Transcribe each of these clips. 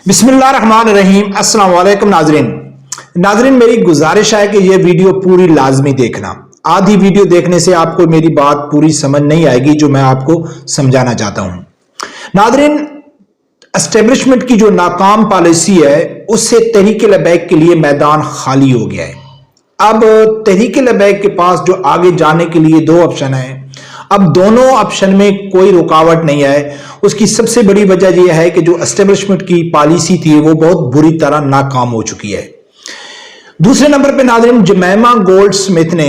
बिस्मिल्लाहिर्रहमानिर्रहीम। अस्सलाम वालेकुम नाजरीन, मेरी गुजारिश है कि यह वीडियो पूरी लाजमी देखना। आधी वीडियो देखने से आपको मेरी बात पूरी समझ नहीं आएगी जो मैं आपको समझाना चाहता हूं। नाजरीन, एस्टेब्लिशमेंट की जो नाकाम पॉलिसी है उससे तहरीक लबैक के लिए मैदान खाली हो गया है। अब तहरीक लबैक के पास जो आगे जाने के लिए दो ऑप्शन है। अब दोनों ऑप्शन में कोई रुकावट नहीं है। उसकी सबसे बड़ी वजह यह है कि जो एस्टेब्लिशमेंट की पॉलिसी थी वो बहुत बुरी तरह नाकाम हो चुकी है। दूसरे नंबर पे नाज़रीन, जमैमा गोल्ड स्मिथ ने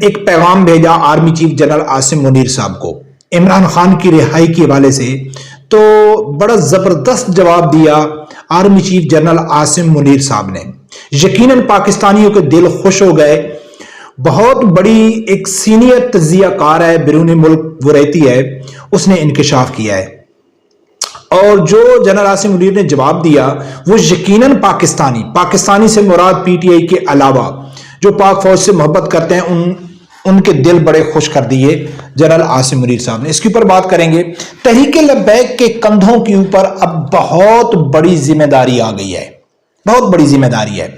एक पैगाम भेजा army chief general Asim Munir साहब को इमरान खान की रिहाई के हवाले से। तो बड़ा जबरदस्त जवाब दिया army chief general Asim Munir साहब ने। यकीनन पाकिस्तानियों के दिल खुश हो गए। बहुत बड़ी एक सीनियर तज्जियाकार है, बैरूनी मुल्क वो रहती है, उसने इंकशाफ किया है। और जो जनरल आसिम मुनीर ने जवाब दिया वो यकीनन पाकिस्तानी से मुराद पीटीआई के अलावा जो पाक फौज से मोहब्बत करते हैं उनके दिल बड़े खुश कर दिए जनरल आसिम मुनीर साहब ने। इसके ऊपर बात करेंगे। तहरीक लबैक के कंधों के ऊपर अब बहुत बड़ी जिम्मेदारी आ गई है, बहुत बड़ी जिम्मेदारी है।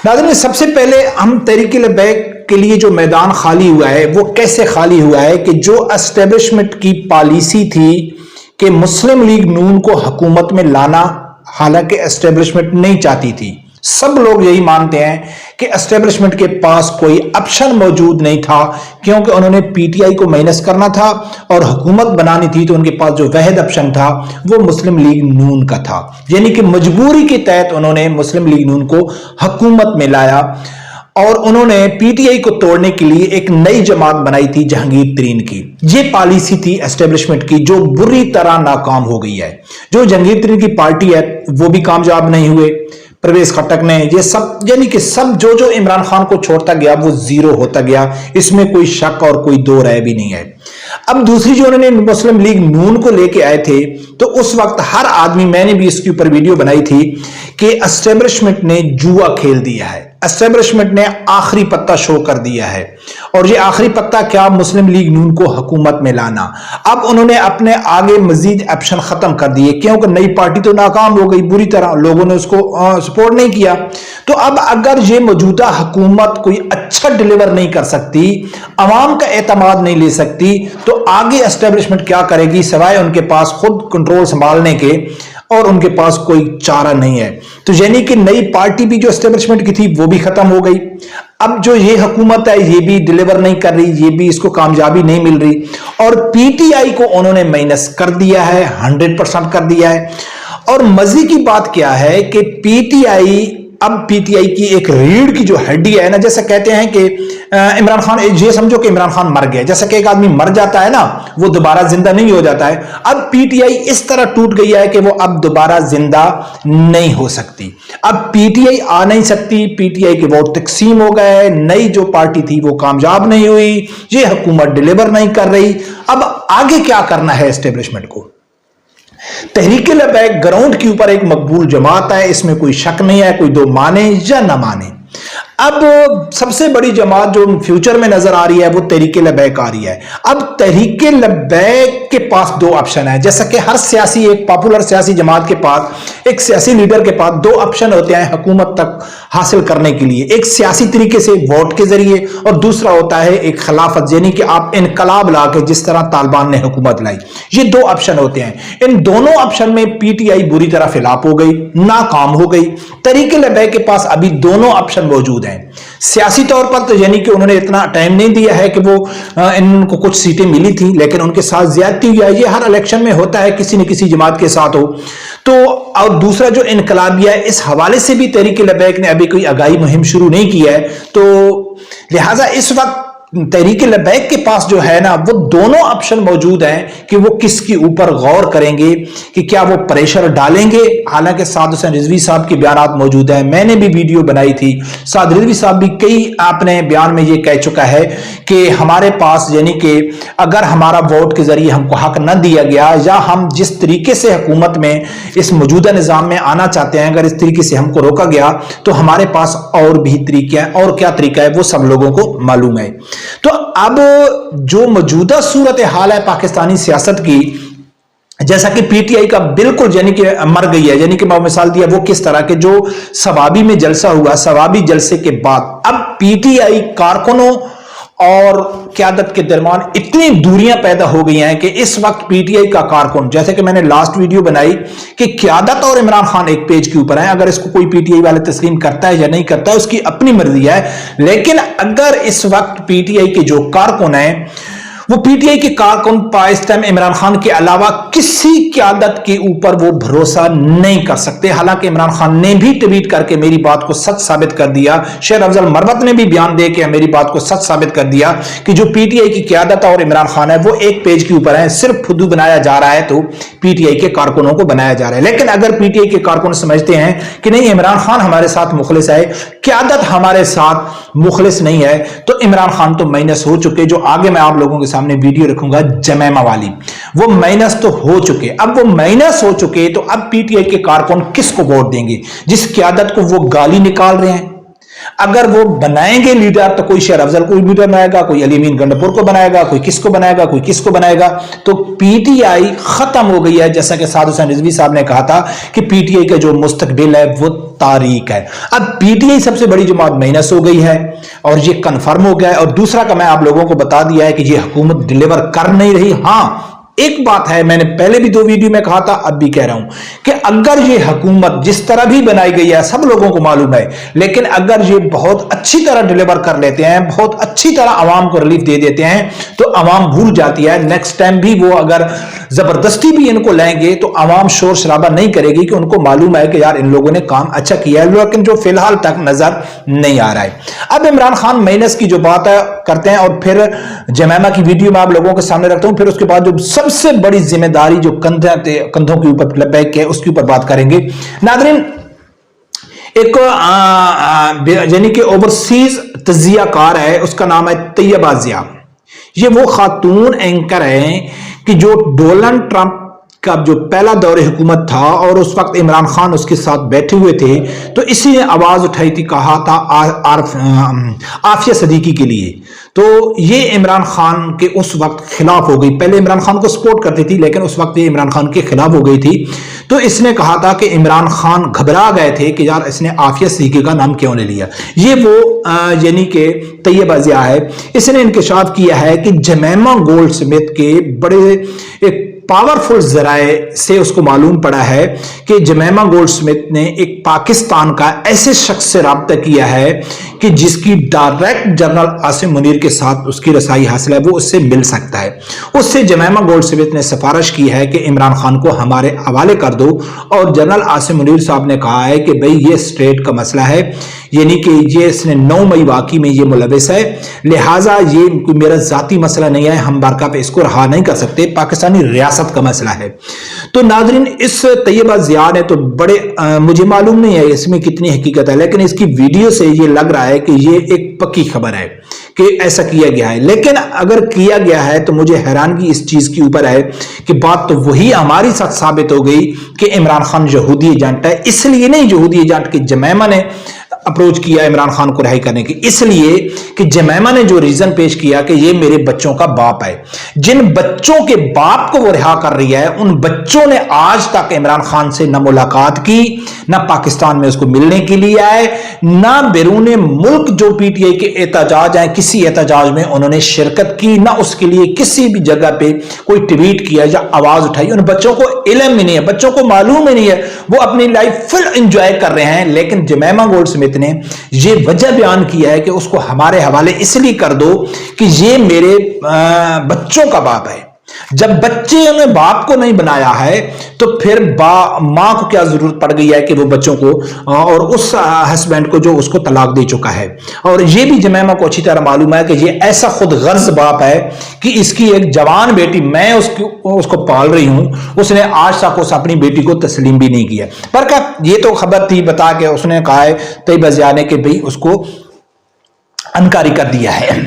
नाज़रीन, सबसे पहले हम तहरीक लबैक के लिए जो मैदान खाली हुआ है वो कैसे खाली हुआ है कि जो एस्टेब्लिशमेंट की पॉलिसी थी कि मुस्लिम लीग नून को हुकूमत में लाना, हालांकि एस्टेब्लिशमेंट नहीं चाहती थी। सब लोग यही मानते हैं कि एस्टेब्लिशमेंट के पास कोई ऑप्शन मौजूद नहीं था, क्योंकि उन्होंने पीटीआई को माइनस करना था और हुकूमत बनानी थी। तो उनके पास जो वहद ऑप्शन था वो मुस्लिम लीग नून का था, यानी कि मजबूरी के तहत उन्होंने मुस्लिम लीग नून को हुकूमत में लाया। और उन्होंने पीटीआई को तोड़ने के लिए एक नई जमात बनाई थी जहांगीर तरीन की। ये पॉलिसी थी एस्टेब्लिशमेंट की जो बुरी तरह नाकाम हो गई है। जो जहांगीर तरीन की पार्टी है वो भी कामयाब नहीं हुए। परवेज खट्टक ने ये सब, यानी कि सब जो इमरान खान को छोड़ता गया वो जीरो होता गया। इसमें कोई शक और कोई दो राय भी नहीं है। अब दूसरी जो उन्होंने मुस्लिम लीग नून को लेके आए थे तो उस वक्त हर आदमी, मैंने भी इसके ऊपर वीडियो बनाई थी कि एस्टेब्लिशमेंट ने जुआ खेल दिया है। एस्टेब्लिशमेंट ने आखिरी पत्ता शो कर दिया है। और ये आखिरी पत्ता क्या? मुस्लिम लीग नून को हुकूमत में लाना। अब उन्होंने अपने आगे मजीद ऑप्शन खत्म कर दिए, क्योंकि नई पार्टी तो नाकाम हो गई बुरी तरह, लोगों ने उसको सपोर्ट नहीं किया। तो अब अगर ये मौजूदा हुकूमत कोई अच्छा डिलीवर नहीं कर सकती, अवाम का एतमाद नहीं ले सकती, तो आगे एस्टेब्लिशमेंट क्या करेगी सिवाय उनके पास खुद कंट्रोल संभालने के, और उनके पास कोई चारा नहीं है। तो यानी कि नई पार्टी भी जो एस्टेब्लिशमेंट की थी वो भी खत्म हो गई। अब जो ये हुकूमत है ये भी डिलीवर नहीं कर रही, ये भी इसको कामयाबी नहीं मिल रही। और पीटीआई को उन्होंने माइनस कर दिया है, 100% कर दिया है। और मजे की बात क्या है कि पीटीआई की एक रीढ़ की जो हड्डी है ना, जैसे कहते हैं कि इमरान खान, ये समझो कि इमरान खान मर गया। जैसे कि एक आदमी मर जाता है ना, वो दोबारा जिंदा नहीं हो जाता है। अब पीटीआई इस तरह टूट गई है कि वो अब दोबारा जिंदा नहीं हो सकती। अब पीटीआई आ नहीं सकती, पीटीआई के वोट तकसीम हो गए, नई जो पार्टी थी वो कामयाब नहीं हुई, ये हुकूमत डिलीवर नहीं कर रही। अब आगे क्या करना है एस्टेब्लिशमेंट को? तहरीक लबैक ग्राउंड के ऊपर एक मकबूल जमात है, इसमें कोई शक नहीं है, कोई दो माने या ना माने। अब सबसे बड़ी जमात जो फ्यूचर में नजर आ रही है वो तहरीक लबैक आ रही है। अब तहरीक लबैक के पास दो ऑप्शन है। जैसा कि हर सियासी, एक पॉपुलर सियासी जमात के पास, एक सियासी लीडर के पास दो ऑप्शन होते हैं हुकूमत तक हासिल करने के लिए। एक सियासी तरीके से वोट के जरिए, और दूसरा होता है एक खिलाफत, यानी कि आप इनकलाब ला के, जिस तरह तालिबान ने हुकूमत लाई। ये दो ऑप्शन होते हैं। इन दोनों ऑप्शन में पीटीआई बुरी तरह फिलाप हो गई, नाकाम हो गई। तहरीक लबैक के पास अभी दोनों ऑप्शन मौजूद हैं। सियासी तौर पर तो यानी कि उन्होंने इतना टाइम नहीं दिया है कि वो इनको कुछ सीटें मिली थी, लेकिन उनके साथ ज्यादती हुई है। ये हर इलेक्शन में होता है, किसी न किसी जमात के साथ हो तो। और दूसरा जो इनकलाबिया है, इस हवाले से भी तहरीक लबैक ने अभी कोई आगाही मुहिम शुरू नहीं की है। तो लिहाजा इस वक्त तहरीक लबैक के पास जो है ना वो दोनों ऑप्शन मौजूद हैं कि वो किसके ऊपर गौर करेंगे, कि क्या वो प्रेशर डालेंगे। हालांकि साद हुसैन रिजवी साहब के बयान मौजूद हैं, मैंने भी वीडियो बनाई थी। साद रिजवी साहब भी कई अपने बयान में ये कह चुका है कि हमारे पास, यानी कि अगर हमारा वोट के जरिए हमको हक न दिया गया, या हम जिस तरीके से हुकूमत में इस मौजूदा निज़ाम में आना चाहते हैं, अगर इस तरीके से हमको रोका गया तो हमारे पास और भी तरीके हैं। और क्या तरीका है वो सब लोगों को मालूम है। तो अब जो मौजूदा सूरत हाल है पाकिस्तानी सियासत की, जैसा कि पीटीआई का बिल्कुल यानी कि मर गई है, यानी कि मैं मिसाल दिया वो किस तरह के जो सवाबी में जलसा हुआ, सवाबी जलसे के बाद अब पीटीआई कारकुनों और क़यादत के दरमियान इतनी दूरियां पैदा हो गई हैं कि इस वक्त पीटीआई का कारकुन, जैसे कि मैंने लास्ट वीडियो बनाई कि क़यादत और इमरान खान एक पेज के ऊपर है, अगर इसको कोई पीटीआई वाले तस्लीम करता है या नहीं करता है उसकी अपनी मर्जी है, लेकिन अगर इस वक्त पीटीआई के जो कारकुन हैं वो पीटीआई के कारकुन इस टाइम इमरान खान के अलावा किसी क़यादत के ऊपर वो भरोसा नहीं कर सकते। हालांकि इमरान खान ने भी ट्वीट करके मेरी बात को सच साबित कर दिया, शेर अफजल मरवत ने भी बयान दे के मेरी बात को सच साबित कर दिया कि जो पीटीआई की क़यादत और इमरान खान है वो एक पेज के ऊपर है, सिर्फ फुद्दू बनाया जा रहा है तो पीटीआई के कारकुनों को बनाया जा रहा है। लेकिन अगर पीटीआई के कारकुन समझते हैं कि नहीं इमरान खान हमारे साथ मुखलिस है, क़यादत हमारे साथ मुखलिस नहीं है, तो इमरान खान तो माइनस हो चुके। जो आगे मैं आप लोगों के सामने वीडियो रखूंगा जमैमा वाली, वो माइनस तो हो चुके। अब वो माइनस हो चुके तो अब पीटीआई के कारकुन किसको वोट देंगे? जिस क़यादत को वो गाली निकाल रहे हैं। अगर वो बनाएंगे लीडर तो कोई शेर अफजल को लीडर बनाएगा, कोई अली अमीन गंडापुर को बनाएगा, कोई किसको बनाएगा, कोई किसको बनाएगा। तो पीटीआई खत्म हो गई है। जैसा कि साद हुसैन रिजवी साहब ने कहा था कि पीटीआई का जो मुस्तकबिल है वो तारीख है। अब पीटीआई सबसे बड़ी जमात माइनस हो गई है और ये कंफर्म हो गया है। और दूसरा का मैं आप लोगों को बता दिया है कि ये हुकूमत डिलीवर कर नहीं रही। हां, एक बात है, मैंने पहले भी 2 वीडियो में कहा था, अब भी कह रहा हूं कि अगर ये हुकूमत जिस तरह भी बनाई गई है सब लोगों को मालूम है, लेकिन अगर ये बहुत अच्छी तरह डिलीवर कर लेते हैं, बहुत अच्छी तरह आवाम को रिलीफ दे देते हैं तो आवाम भूल जाती है। नेक्स्ट टाइम भी वो अगर जबरदस्ती भी इनको लाएंगे तो आवाम शोर शराबा नहीं करेगी कि उनको मालूम है कि यार इन लोगों ने काम अच्छा किया है, लेकिन जो फिलहाल तक नजर नहीं आ रहा है। अब इमरान खान माइनस की जो बात है करते हैं और फिर जमैमा की वीडियो में आप लोगों के सामने रखता हूं, फिर उसके बाद जो सबसे बड़ी जिम्मेदारी जो कंधों के ऊपर बैग के उसके ऊपर बात करेंगे। नादरीन, एक यानी कि ओवरसीज तजियाकार है, उसका नाम है तैयबा जिया। ये वो खातून एंकर है कि जो डोनाल्ड ट्रंप का जो पहला दौरे हुकूमत था और उस वक्त इमरान खान उसके साथ बैठे हुए थे तो इसी ने आवाज उठाई थी, कहा था आफिया सदीकी के लिए। तो ये इमरान खान के उस वक्त खिलाफ हो गई। पहले इमरान खान को सपोर्ट करती थी लेकिन उस वक्त ये इमरान खान के खिलाफ हो गई थी। तो इसने कहा था कि इमरान खान घबरा गए थे कि यार इसने आफिया सदीकी का नाम क्यों नहीं लिया। ये वो यानी कि तैयबा जिया है। इसने इंकशाफ किया है कि जमैमा गोल्ड स्मिथ के बड़े एक पावरफुल जराए से उसको मालूम पड़ा है कि जमैमा गोल्ड स्मिथ ने एक पाकिस्तान का ऐसे शख्स से राब्ता किया है कि जिसकी डायरेक्ट जनरल आसिम मुनीर के साथ उसकी रसाई हासिल है, वो उससे मिल सकता है। उससे जमैमा गोल्ड स्मिथ ने सिफारिश की है कि इमरान खान को हमारे हवाले कर दो और जनरल आसिम मुनीर साहब ने कहा है कि भाई ये स्टेट का मसला है, यानी कि ये इसने 9 मई वाकई में ये मुलविस है, लिहाजा ये मेरा जाती मसला नहीं है, हम बारका पे इसको रहा नहीं कर सकते, पाकिस्तानी रियासत का मसला है। तो नाजरीन, इस तैयबा जिया ने तो बड़े मुझे मालूम नहीं है इसमें कितनी हकीकत है, लेकिन इसकी वीडियो से ये लग रहा है कि ये एक पक्की खबर है कि ऐसा किया गया है। लेकिन अगर किया गया है तो मुझे हैरानगी इस चीज के ऊपर है कि बात तो वही हमारी साथ साबित हो गई कि इमरान खान यहूदी एजेंट है। इसलिए नहीं यहूदी एजेंट की जमैमा ने अप्रोच किया इमरान खान को रिहाई करने की, इसलिए कि जमैमा ने जो रीजन पेश किया कि ये मेरे बच्चों का बाप है। जिन बच्चों के बाप को वो रिहा कर रही है उन बच्चों ने आज तक इमरान खान से न मुलाकात की, न पाकिस्तान में उसको मिलने के लिए आए, न बैरून मुल्क जो पीटीआई के एहतजाज हैं किसी एहतजाज में उन्होंने शिरकत की, न उसके लिए किसी भी जगह पे कोई ट्वीट किया या आवाज उठाई। उन बच्चों को इल्म ही नहीं है, बच्चों को मालूम ही नहीं है, वो अपनी लाइफ फुल एंजॉय कर रहे हैं। लेकिन जमैमा गोल्ड स्मिथ ने ये वजह बयान किया है कि उसको हमारे हवाले इसलिए कर दो कि ये मेरे बच्चों का बाप है। जब बच्चे ने बाप को नहीं बनाया है तो फिर मां को क्या जरूरत पड़ गई है कि वो बच्चों को और उस हस्बैंड को जो उसको तलाक दे चुका है। और ये भी जमैमा को अच्छी तरह मालूम है कि ये ऐसा खुद गर्ज बाप है कि इसकी एक जवान बेटी मैं उसको पाल रही हूं, उसने आज तक उस अपनी बेटी को तस्लीम भी नहीं किया। पर क्या ये तो खबर थी बता के उसने कहा है तैयबा जिया ने कि भाई उसको अनकारी कर दिया है।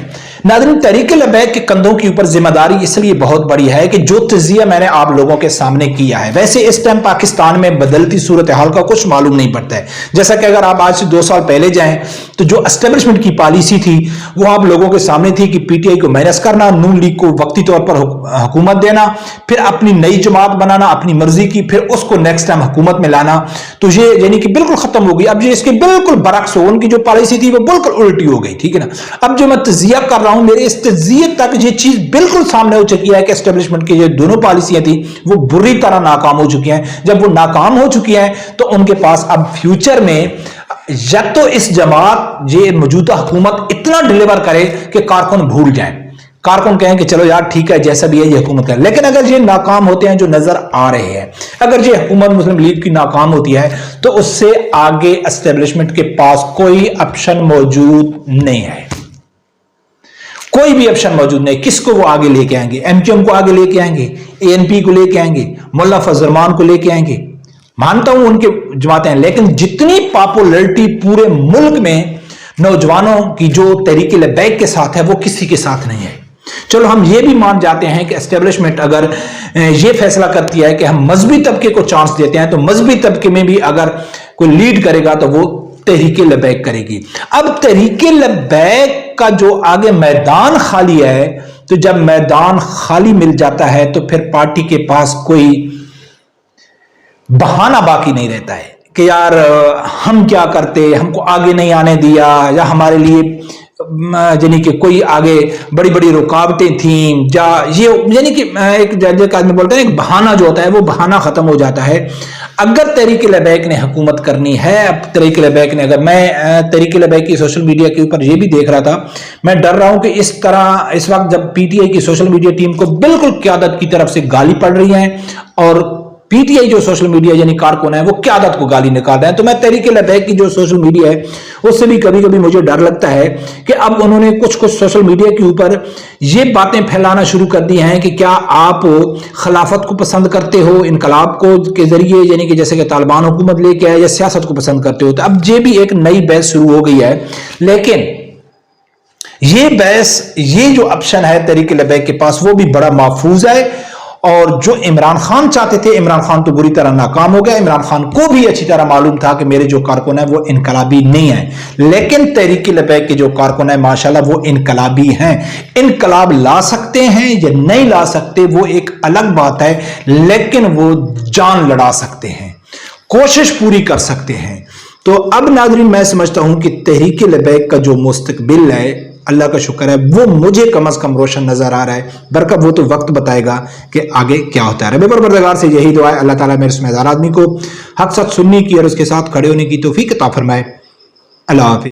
नाज़रीन, तहरीक लबैक के कंधों के ऊपर जिम्मेदारी इसलिए बहुत बड़ी है कि जो तज़किया मैंने आप लोगों के सामने किया है, वैसे इस टाइम पाकिस्तान में बदलती सूरत हाल का कुछ मालूम नहीं पड़ता है। जैसा कि अगर आप आज से 2 साल पहले जाएं तो जो एस्टेब्लिशमेंट की पॉलिसी थी वो आप लोगों के सामने थी कि पीटीआई को माइनस करना, नून लीग को वक्ती तौर पर हुकूमत देना, फिर अपनी नई जमात बनाना अपनी मर्जी की, फिर उसको नेक्स्ट टाइम हुकूमत में लाना। तो ये यानी कि बिल्कुल खत्म हो गई। अब ये इसके बिल्कुल बरक्स हो, उनकी जो पॉलिसी थी वो बिल्कुल उल्टी हो गई, ठीक है ना। अब जो मैं तजिया कर रहा हूं, मेरे इस तजिए तक ये चीज बिल्कुल सामने हो चुकी है कि एस्टेब्लिशमेंट की जो दोनों पॉलिसियां थी वो बुरी तरह नाकाम हो चुकी हैं। जब वो नाकाम हो चुकी हैं तो उनके पास अब फ्यूचर में या तो इस जमात ये मौजूदा हुकूमत इतना डिलीवर करे कि कारकुन भूल जाएं, कारकुन कहें कि चलो यार ठीक है जैसा भी है ये हुकूमत करें। लेकिन अगर ये नाकाम होते हैं जो नजर आ रहे हैं, अगर ये हुकूमत मुस्लिम लीग की नाकाम होती है तो उससे आगे एस्टेब्लिशमेंट के पास कोई ऑप्शन मौजूद नहीं है, कोई भी ऑप्शन मौजूद नहीं। किसको वो आगे लेके आएंगे? एमक्यूएम को आगे लेके आएंगे, एएनपी को लेके आएंगे, मुल्ला फजल रहमान को लेके आएंगे। मानता हूं उनके जमातें हैं, लेकिन जितनी पॉपुलैरिटी पूरे मुल्क में नौजवानों की जो तहरीक लबैक के साथ है वो किसी के साथ नहीं है। चलो हम ये भी मान जाते हैं कि एस्टेब्लिशमेंट अगर ये फैसला करती है कि हम मजहबी तबके को चांस देते हैं तो मजहबी तबके में भी अगर कोई लीड करेगा तो वो तहरीक लबैक करेगी। अब तहरीक लबैक का जो आगे मैदान खाली है, तो जब मैदान खाली मिल जाता है तो फिर पार्टी के पास कोई बहाना बाकी नहीं रहता है कि यार हम क्या करते, हमको आगे नहीं आने दिया, या हमारे लिए यानी कि कोई आगे बड़ी बड़ी रुकावटें थीं, या ये यानी कि एक आदमी बोलते हैं एक बहाना जो होता है वो बहाना खत्म हो जाता है। अगर तहरीक लबैक ने हुकूमत करनी है, अब तहरीक लबैक ने, अगर मैं तहरीक लबैक की सोशल मीडिया के ऊपर ये भी देख रहा था, मैं डर रहा हूं कि इस तरह इस वक्त जब पीटीआई की सोशल मीडिया टीम को बिल्कुल क़यादत की तरफ से गाली पड़ रही है और पीटीआई जो सोशल मीडिया यानी कारकुन है वो क़यादत को गाली निकाल रहे हैं, तो मैं तहरीक लबैक की जो सोशल मीडिया है उससे भी कभी कभी मुझे डर लगता है कि अब उन्होंने कुछ कुछ सोशल मीडिया के ऊपर ये बातें फैलाना शुरू कर दी हैं कि क्या आप खिलाफत को पसंद करते हो, इनकलाब को के जरिए, यानी कि जैसे कि तालिबान हुकूमत लेके आए, या सियासत को पसंद करते हो। तो अब ये भी एक नई बहस शुरू हो गई है। लेकिन ये बहस, ये जो ऑप्शन है तहरीक लबैक के पास वो भी बड़ा महफूज है। और जो इमरान खान चाहते थे, इमरान खान तो बुरी तरह नाकाम हो गया। इमरान खान को भी अच्छी तरह मालूम था कि मेरे जो कारकुन है वो इनकलाबी नहीं है, लेकिन तहरीक लबैक के जो कारकुन है माशाल्लाह वो इनकलाबी हैं। इनकलाब ला सकते हैं या नहीं ला सकते वो एक अलग बात है, लेकिन वो जान लड़ा सकते हैं, कोशिश पूरी कर सकते हैं। तो अब नाज़रीन मैं समझता हूं कि तहरीक लबैक का जो मुस्तकबिल है, अल्लाह का शुक्र है, वो मुझे कम से कम रोशन नजर आ रहा है। बरकत वो तो वक्त बताएगा कि आगे क्या होता है। रब परवरदिगार से यही दुआ है, अल्लाह ताला मेरे समझदार आदमी को हक सच सुनने की और उसके साथ खड़े होने की तौफीक अता फरमाए। अल्लाह हाफिज़।